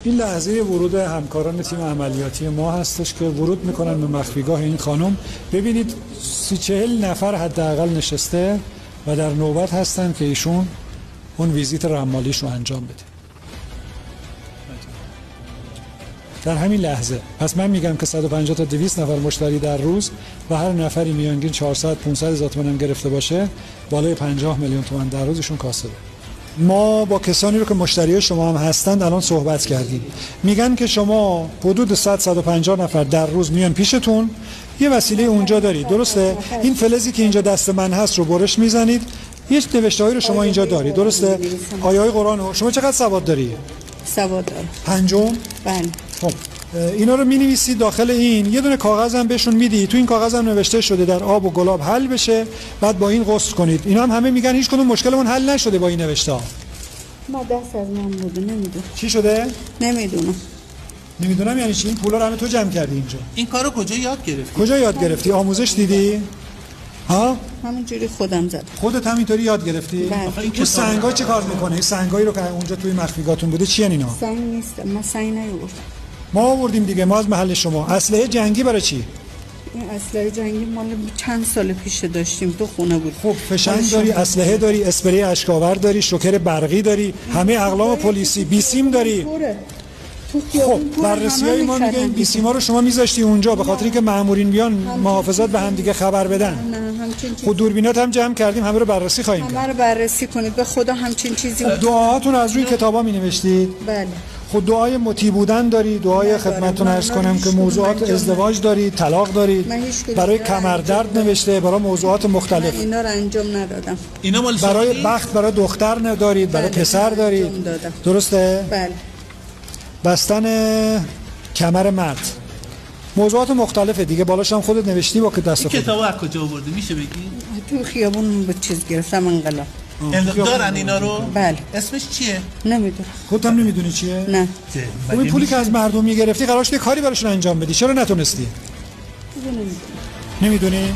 این لحظه ورود همکاران تیم عملیاتی ما هستش که ورود میکنن به مخفیگاه این خانم. ببینید 30-40 نفر حداقل نشسته و در نوبت هستن که ایشون اون ویزیت رمالیش رو انجام بده در همین لحظه. پس من میگم که 150 تا 200 نفر مشتری در روز و هر نفری میانگین 400 500 هزار تومان هم گرفته باشه، بالای 50 میلیون تومان در روز ایشون کاسبه. ما با کسانی رو که مشتری شما هم هستند الان صحبت کردیم، میگن که شما حدود 100-150 نفر در روز میان پیشتون، یه وسیله اونجا دارید، درسته؟ این فلزی که اینجا دست من هست رو برش میزنید، یه نوشته‌هایی رو شما اینجا دارید، درسته؟ آیه‌های قرآن رو. شما چقدر سواد داری؟ سواد دارم. پنجم؟ بله. خب اینا رو می‌نویسید داخل این، یه دونه کاغذ هم بهشون میدی، تو این کاغذ هم نوشته شده در آب و گلاب حل بشه، بعد با این غسل کنید. اینا هم همه میگن هیچ کدوم مشکلمون حل نشده با این نوشته‌ها. ما دست از من بوده، نمیدونم چی شده؟ نمیدونم یعنی چی؟ این پولا رو همه تو جمع کردی اینجا. این کارو کجا یاد گرفتی؟ کجا یاد گرفتی؟ آموزش دیدی؟ ها؟ همینجوری خودم زدم. خودت همینطوری یاد گرفتی؟ بله. این سنگا چه کار میکنه؟ این سنگایی رو که اونجا توی مخفیگاهتون بوده چی ان اینا؟ سنگ نیست، من سنگ نیاوردم. ما آوردیم دیگه، ما از محل شما. اسلحه جنگی برای چی؟ این اسلحه جنگی مال چند سال پیش داشتیم، تو خونه بود. خب فشنگ داری، اسلحه داری، اسپری اشکاور داری، شوکر برقی داری، همه اقلام پلیسی، بیسیم داری. خب بررسی‌های ما میگه این بیسیما رو شما میذاشتی اونجا به خاطر اینکه مامورین بیان محافظت به هم دیگه خبر بدن. خود دوربینات هم جمع کردیم، همه رو بررسی خواهیم کرد. همه رو بررسی کنید، به خدا همچین چیزی. دعاهاتون از روی کتابا مینوشتید؟ بله. خود دعای مطیع بودن داری، دعای خدمتتون عرض کنم که موضوعات ازدواج دارید، طلاق دارید، برای کمردرد نوشته، برای موضوعات مختلف. اینا رو انجام ندادم. اینا مال برای بخت، برای دختر ندارید، برای پسر دارید. درسته؟ بله. بستن کمر مرد، موضوعات مختلفه دیگه، بالاش هم خودت نوشتی با که دست خودت. کتابو از کجا آوردی میشه بگی؟ تو خیابون به چیز گرفتم انقلاب. دارن اینا رو؟ بله. اسمش چیه؟ نمیدونم. خودت هم نمیدونی چیه؟ نه. اون پولی که از مردم میگرفتی قرارش یه کاری براشون انجام بدی، چرا نتونستی؟ نمیدونم. نمیدونی؟